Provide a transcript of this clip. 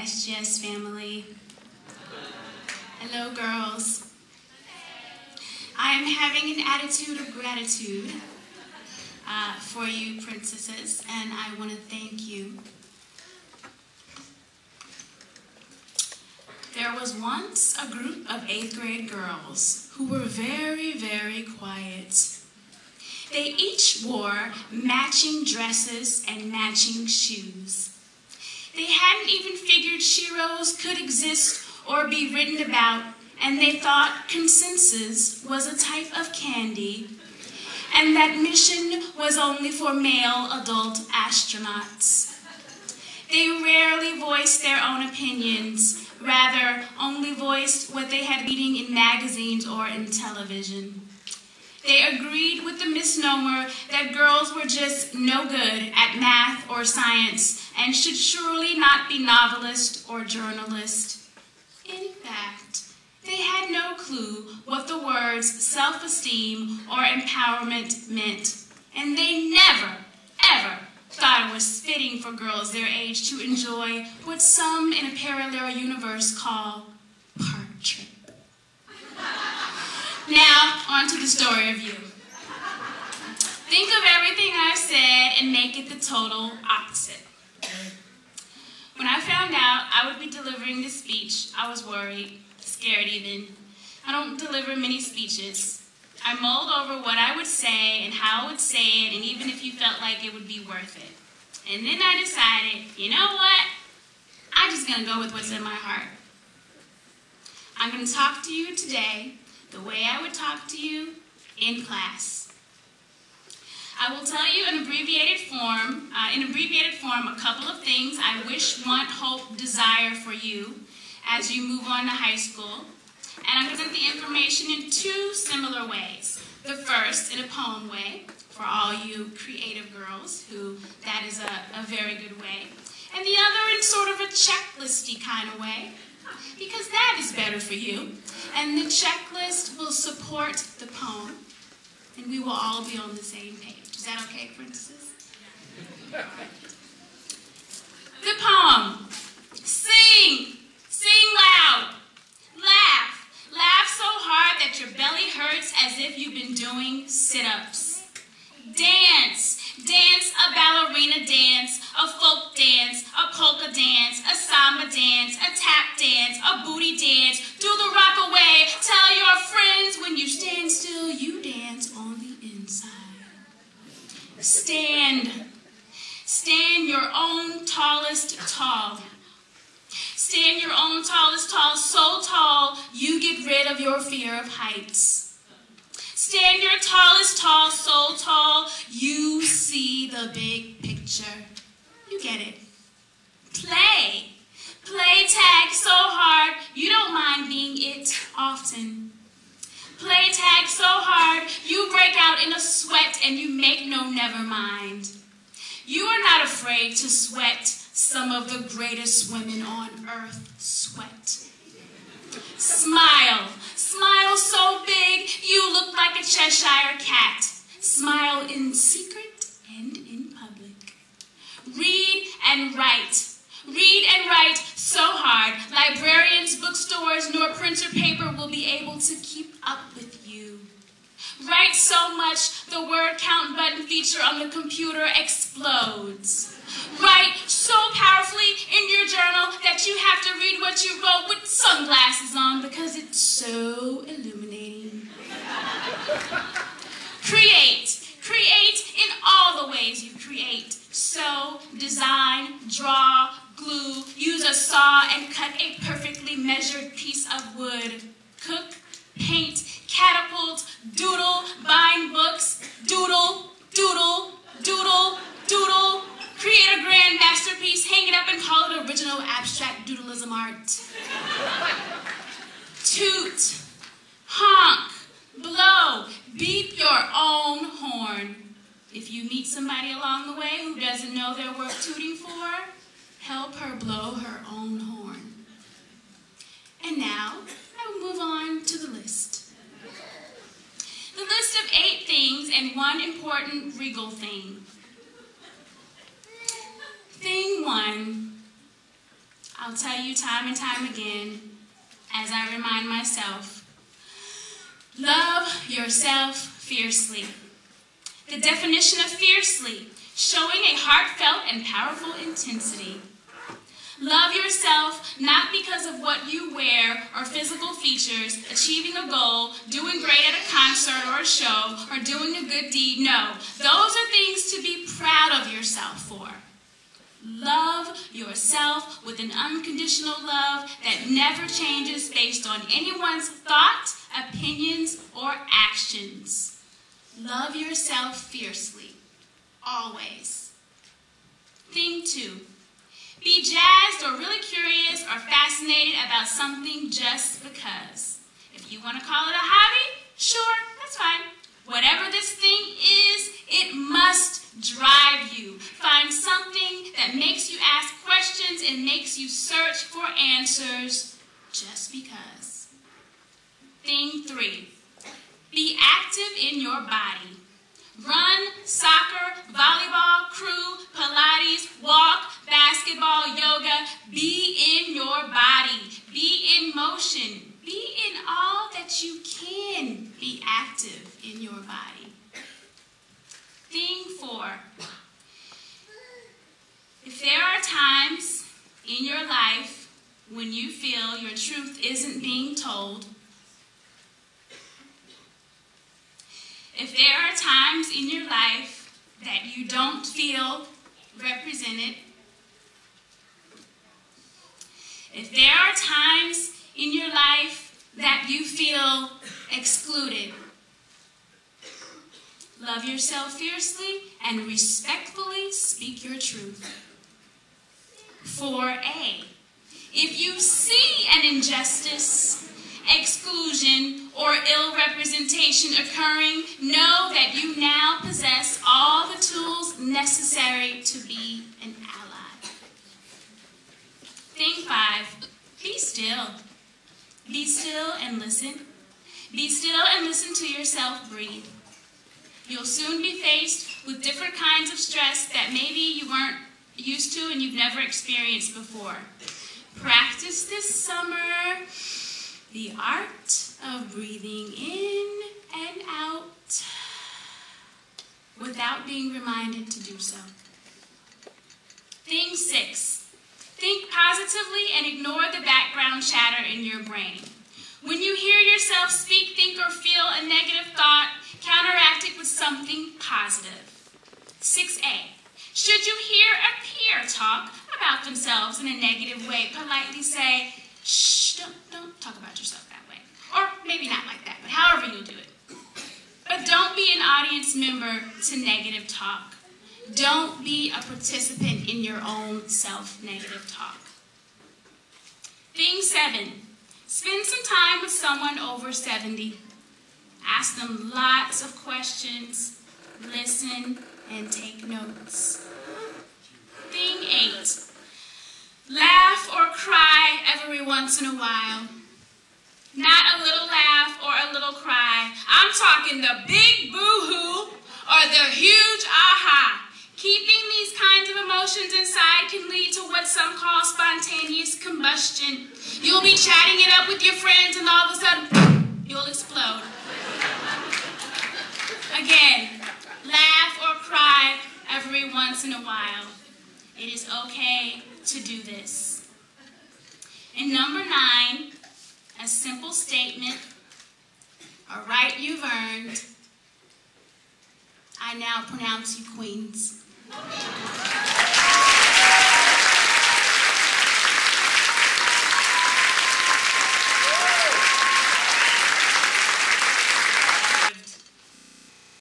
SGS family. Hello, girls. I am having an attitude of gratitude for you princesses, and I want to thank you. There was once a group of 8th grade girls who were very, very quiet. They each wore matching dresses and matching shoes. They hadn't even figured sheroes could exist or be written about, and they thought consensus was a type of candy, and that mission was only for male adult astronauts. They rarely voiced their own opinions, rather only voiced what they had reading in magazines or in television. They agreed with the misnomer that girls were just no good at math or science and should surely not be novelists or journalists. In fact, they had no clue what the words self-esteem or empowerment meant, and they never, ever thought it was fitting for girls their age to enjoy what some in a parallel universe call park trip. Now, on to the story of you. Think of everything I've said and make it the total opposite. When I found out I would be delivering this speech, I was worried, scared even. I don't deliver many speeches. I mulled over what I would say and how I would say it, and even if you felt like it would be worth it. And then I decided, you know what? I'm just going to go with what's in my heart. I'm going to talk to you today the way I would talk to you in class. I will tell you in abbreviated form, a couple of things I wish, want, hope, desire for you as you move on to high school. And I'm going to present the information in 2 similar ways. The first in a poem way, for all you creative girls, who that is a very good way. And the other in sort of a checklisty kind of way, because that is better for you. And the checklist will support the poem, and we will all be on the same page. Is that okay, princesses? The poem. Sing. Sing loud. Laugh. Laugh so hard that your belly hurts as if you've been doing sit-ups. Dance. Dance a ballerina dance, a folk dance, a polka dance, a samba dance, a tap dance, a booty dance. Do the rock away. Tell your friends when you stand still, you dance on the inside. Stand. Stand your own tallest tall. Stand your own tallest tall, so tall you get rid of your fear of heights. Stand your tallest tall, so tall you see the big picture. You get it. Play. Play tag so hard you don't mind being it often. Play tag so hard you break out in a sweat and you make no never mind. You are not afraid to sweat. Some of the greatest women on earth sweat. Smile. Smile so big you look like a Cheshire cat. Smile in secret and in public. Read and write. Read and write so hard, librarians, bookstores, nor printer paper will be able to keep up with you. Write so much the word count button feature on the computer explodes. Write so powerfully in your journal that you have to read what you wrote with sunglasses on because it's so illuminating. Create. Create in all the ways you create. Sew, design, draw, glue, use a saw and cut a perfectly measured piece of wood. Cook, paint, catapult, doodle, bind books, doodle, doodle, doodle, doodle. Create a grand masterpiece, hang it up and call it original abstract doodleism art. Toot, honk, blow, beep your own horn. If you meet somebody along the way who doesn't know they're worth tooting for, help her blow her own horn. And now, I will move on to the list. The list of 8 things and one important regal thing. Thing 1, I'll tell you time and time again, as I remind myself, love yourself fiercely. The definition of fiercely, showing a heartfelt and powerful intensity. Love yourself not because of what you wear or physical features, achieving a goal, doing great at a concert or a show, or doing a good deed. No, those are things to be proud of yourself for. Love yourself with an unconditional love that never changes based on anyone's thoughts, opinions, or actions. Love yourself fiercely, always. Thing 2. Be jazzed or really curious or fascinated about something just because. If you want to call it a hobby, sure, that's fine. Whatever this thing is, it must drive you. Find something that makes you ask questions and makes you search for answers just because. Thing 3. Be active in your body. Run, soccer, volleyball, crew, Pilates, walk, basketball, yoga. Be in your body. Be in motion. Be in all that you can be active in your body. Thing 4. If there are times in your life when you feel your truth isn't being told, if there are times in your life that you don't feel represented, if there are times in your life that you feel excluded, love yourself fiercely and respectfully speak your truth. 4A. If you see an injustice, exclusion, or ill representation occurring, know that you now possess all the tools necessary to be an ally. Thing 5, be still. Be still and listen. Be still and listen to yourself breathe. You'll soon be faced with different kinds of stress that maybe you weren't used to and you've never experienced before. Practice this summer the art of breathing in and out without being reminded to do so. Thing 6, think positively and ignore the background chatter in your brain. When you hear yourself speak, think, or feel a negative thought, counteract it with something positive. 6A, should you hear a peer talk about themselves in a negative way, politely say, shh, don't talk about yourself that way. Or maybe not like that, but however you'll do it. But don't be an audience member to negative talk. Don't be a participant in your own self-negative talk. Thing 7, spend some time with someone over 70. Ask them lots of questions, listen, and take notes. Thing 8, laugh or cry every once in a while. Not a little laugh or a little cry. I'm talking the big boo-hoo or the huge aha. Keeping these kinds of emotions inside can lead to what some call spontaneous combustion. You'll be chatting it up with your friends and all of a sudden, you'll explode. Again, laugh or cry every once in a while. It is okay to do this. And number 9, a simple statement, a right you've earned. I now pronounce you queens.